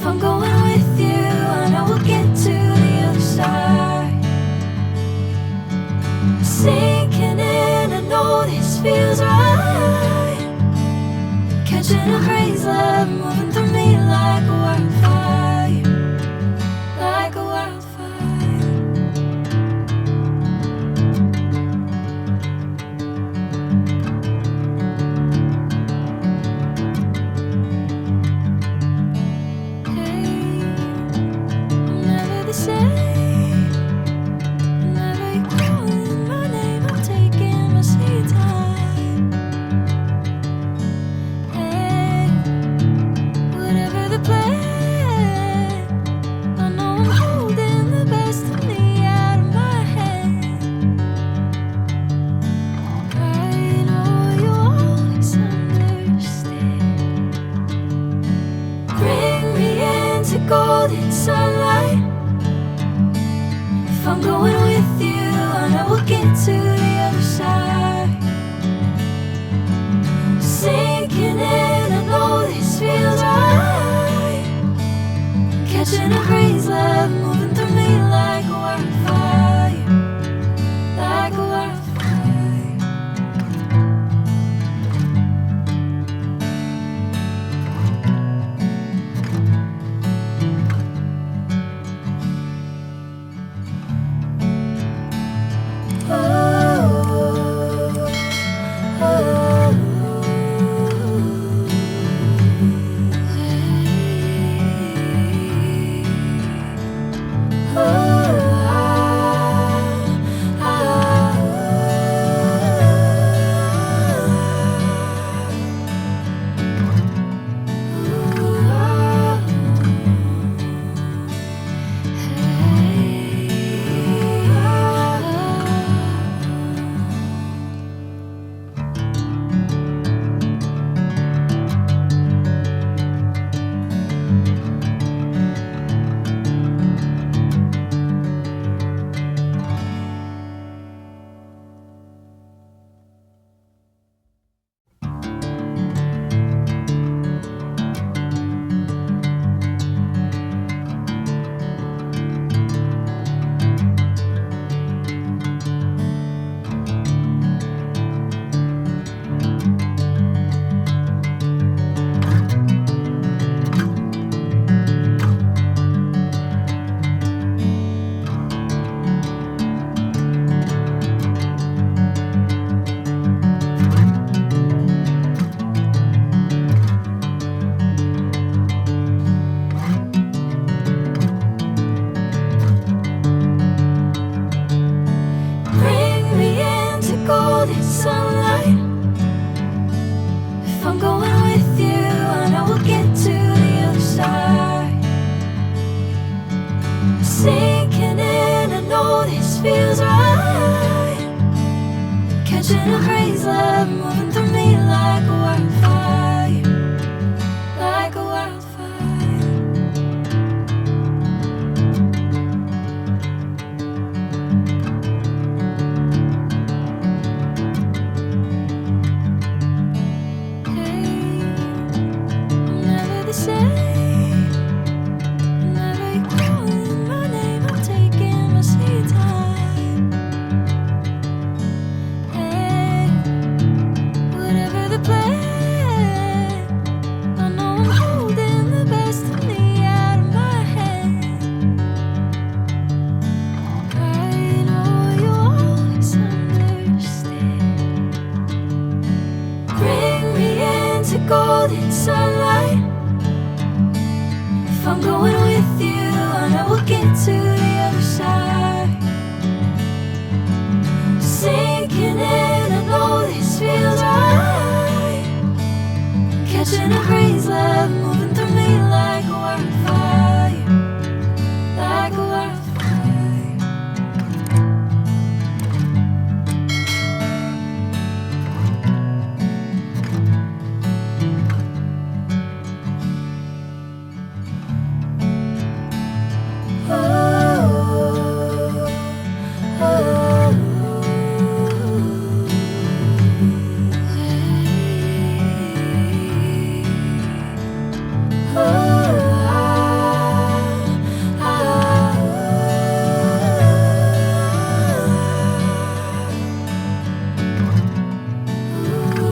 If I'm going with you, I know we'll get to the other side. Sinking in, I know this feels right. Catching a crazy love, moving through me like a wildfire, like a wildfire. Hey, I'm never the same. Whenever you're calling my name, I'm taking my sweet time. Hey, whatever the plan, I know I'm holding the best of me out of my hand. I know you'll always understand. Bring me into golden sunlight. If I'm going with you, I know we'll get to the other side. Sinking in, I know this feels right. Catching a crazy love, moving through me like a wildfire, like a wildfire. Bring me into golden sunlight. If I'm going with you, I know we'll get to the other side. Sinking in, I know this feels right. Catching a crazy love, moving through me like a wildfire, like a wildfire. Hey, I'm never the same. Whenever you're calling my name, I'm taking my sweet time. Hey, whatever the plan, I know I'm holding the best of me out of my hand. I know you'll always understand. Bring me into golden sunlight. If I'm going with you, I know we'll get to the other side. Sinking in, I know this feels right. Catching a crazy love, moving through me like a wildfire, like a wildfire.